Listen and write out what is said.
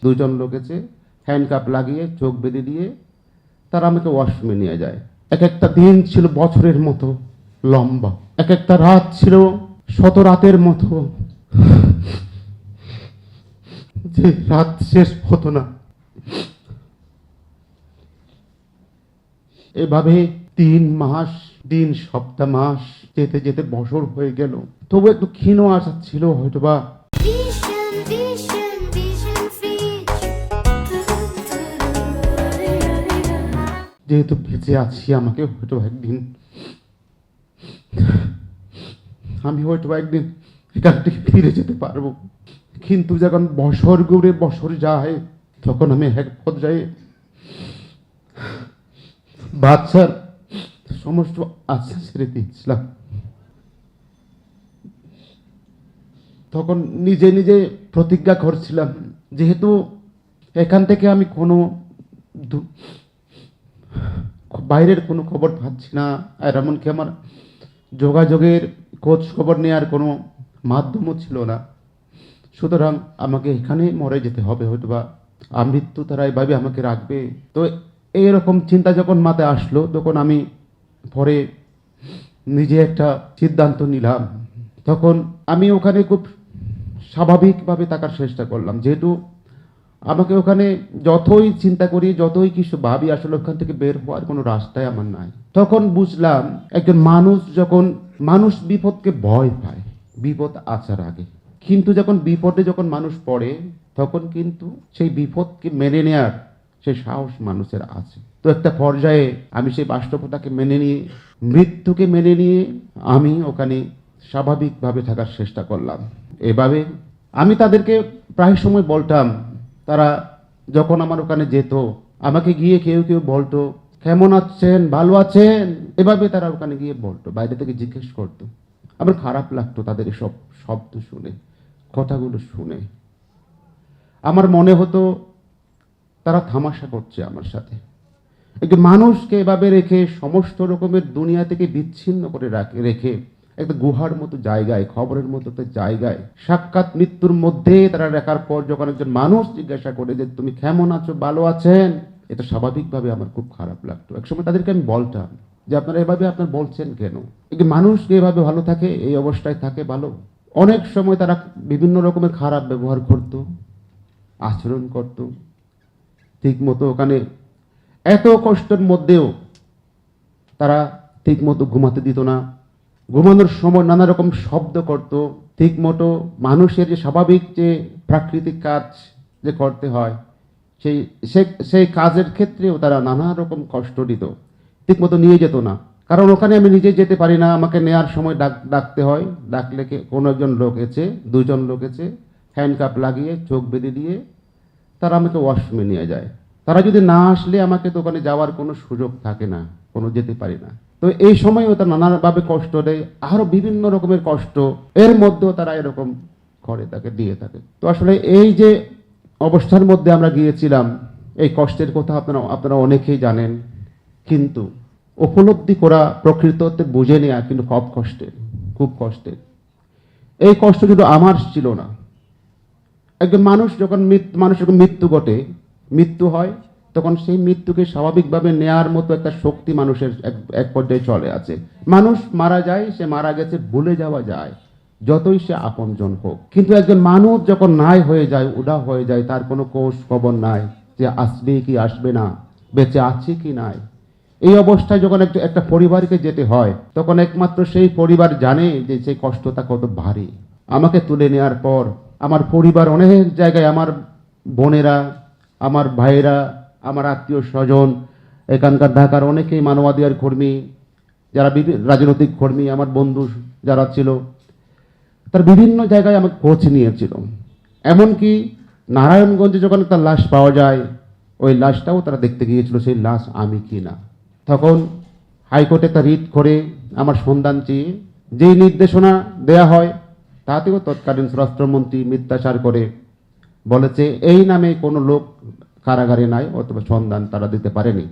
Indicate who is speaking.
Speaker 1: দুজন লোক এসে হ্যান্ডকাপ লাগিয়ে চোখ বেঁধে দিয়ে তারা আমাকে ওয়াশরুমে নিয়ে যায়। এক একটা দিন ছিল বছরের মতো লম্বা, এক একটা রাত ছিল শত রাতের মতো, যে রাত শেষ হতো না। এভাবে 3 মাস, দিন সপ্তাহ মাস যেতে যেতে বছর হয়ে গেল। তবু একটু ক্ষীণ আশা ছিল হয়তোবা যেহেতু বেঁচে আছি, আমাকে হয়তো একদিন এখান থেকে ফিরে যেতে পারবো। কিন্তু যখন বছর ঘুরে বছর যায়, তখন আমি এক পর্যায়ে বাচ্চার সমস্ত আশা ছেড়ে দিয়েছিলাম। তখন নিজে নিজে প্রতিজ্ঞা করছিলাম, যেহেতু এখান থেকে আমি কোনো বাইরের কোনো খবর পাচ্ছি না, আর এমনকি আমার যোগাযোগের খোঁজ খবর নেওয়ার কোনো মাধ্যমও ছিল না, সুতরাং আমাকে এখানে মরে যেতে হবে, হয়তো বা আমৃত্যু তারা এভাবে আমাকে রাখবে। তো এইরকম চিন্তা যখন মাথায় আসলো, তখন আমি পরে নিজে একটা সিদ্ধান্ত নিলাম। তখন আমি ওখানে খুব স্বাভাবিকভাবে থাকার চেষ্টা করলাম, যেহেতু আমাকে ওখানে যতই চিন্তা করি, যতই কিছু ভাবি, আসলে ওখান থেকে বের হওয়ার কোনো রাস্তাই আমার নাই। তখন বুঝলাম, একজন মানুষ যখন বিপদকে ভয় পায় বিপদ আসার আগে, কিন্তু যখন বিপদে মানুষ পড়ে, তখন কিন্তু সেই বিপদকে মেনে নেয়ার সেই সাহস মানুষের আছে। তো একটা পর্যায়ে আমি সেই বাস্তবতাকে মেনে নিয়ে, মৃত্যুকে মেনে নিয়ে আমি ওখানে স্বাভাবিকভাবে থাকার চেষ্টা করলাম। এভাবে আমি তাদেরকে প্রায় সময় বলতাম, তারা যখন আমার ওখানে যেত, আমাকে গিয়ে কেউ কেউ বলতো, কেমন আছেন, ভালো আছেন, এভাবে তারা ওখানে গিয়ে বলতো, বাইরে থেকে জিজ্ঞেস করতো। আমার খারাপ লাগতো তাদের এসব শব্দ শুনে, কথাগুলো শুনে। আমার মনে হতো তারা তামাশা করছে আমার সাথে। একটি মানুষকে এভাবে রেখে, সমস্ত রকমের দুনিয়া থেকে বিচ্ছিন্ন করে রেখে একটা গুহার মতো জায়গায়, খবরের মতো জায়গায়, সাক্ষাৎ মৃত্যুর মধ্যে তারা রাখার পর যখন একজন মানুষ জিজ্ঞাসা করে যে তুমি কেমন আছো, ভালো আছেন, এটা স্বাভাবিকভাবে আমার খুব খারাপ লাগতো। একসময় তাদেরকে আমি বলতাম যে আপনারা এভাবে বলছেন কেন? একটি মানুষ যেভাবে ভালো থাকে, এই অবস্থায় থাকে ভালো। অনেক সময় তারা বিভিন্ন রকমের খারাপ ব্যবহার করত, আচরণ করত, ঠিক মতো ওখানে এত কষ্টের মধ্যেও তারা ঠিক মতো ঘুমাতে দিত না। ঘুমানোর সময় নানা রকম শব্দ করত, ঠিক মতো মানুষের যে স্বাভাবিক যে প্রাকৃতিক কাজ যে করতে হয়, সেই কাজের ক্ষেত্রেও তারা নানা রকম কষ্ট দিত, ঠিক মতো নিয়ে যেত না। কারণ ওখানে আমি নিজে যেতে পারি না, আমাকে নেওয়ার সময় ডাকতে হয়। ডাকলে কোনো একজন লোক এসে, 2জন লোক এসে হ্যান্ডকাপ লাগিয়ে চোখ বেঁধে দিয়ে তারা আমাকে ওয়াশরুমে নিয়ে যায়। তারা যদি না আসলে আমাকে তো ওখানে যাওয়ার কোনো সুযোগ থাকে না, যেতে পারি না। তো এই সময়ও তারা নানাভাবে কষ্ট দেয়, আরো বিভিন্ন রকমের কষ্ট, এর মধ্যেও তারা এরকম করে তাকে দিয়ে থাকে। তো আসলে এই যে অবস্থার মধ্যে আমরা গিয়েছিলাম, এই কষ্টের কথা আপনারা অনেকেই জানেন, কিন্তু উপলব্ধি করা, প্রকৃততে বুঝে নেওয়া কিন্তু খুব কষ্টের। এই কষ্ট কিন্তু আমার ছিল না। একজন মানুষের মৃত্যু ঘটে, মৃত্যু হয়, তখন সেই মৃত্যুকে স্বাভাবিকভাবে নেয়ার মতো একটা শক্তি মানুষের এক পর্যায়ে চলে আছে। মানুষ মারা যায়, সে মারা গেছে, ভুলে যাওয়া যায়, যতই সে আপনজন হোক। কিন্তু একজন মানুষ যখন নাই হয়ে যায়, উদা হয়ে যায়, তার কোনো কোষ খবর নাই যে আসবে কি আসবে না, বেঁচে আছে কি নাই, এই অবস্থায় যখন একটা পরিবারকে যেতে হয়, তখন একমাত্র সেই পরিবার জানে যে সেই কষ্টটা কত ভারী। আমাকে তুলে নেওয়ার পর আমার পরিবার অনেক জায়গায়, আমার বোনেরা, আমার ভাইয়েরা, আমার আত্মীয় স্বজন, এখানকার ঢাকার অনেকেই মানবাধিকার কর্মী, যারা রাজনৈতিক কর্মী, আমার বন্ধু যারা ছিল, তার বিভিন্ন জায়গায় আমাকে খোঁজ নিয়েছিল। এমনকি নারায়ণগঞ্জে যখন একটা লাশ পাওয়া যায়, ওই লাশটাও তারা দেখতে গিয়েছিল, সেই লাশ আমি কি না। তখন হাইকোর্টে একটা রিট করে আমার সন্ধান চেয়ে যেই নির্দেশনা দেয়া হয়, তাতেও তৎকালীন স্বরাষ্ট্রমন্ত্রী মিথ্যাচার করে বলেছে এই নামে কোনো লোক কারাগারে নাই, অথবা সন্ধান তারা দিতে পারেনি।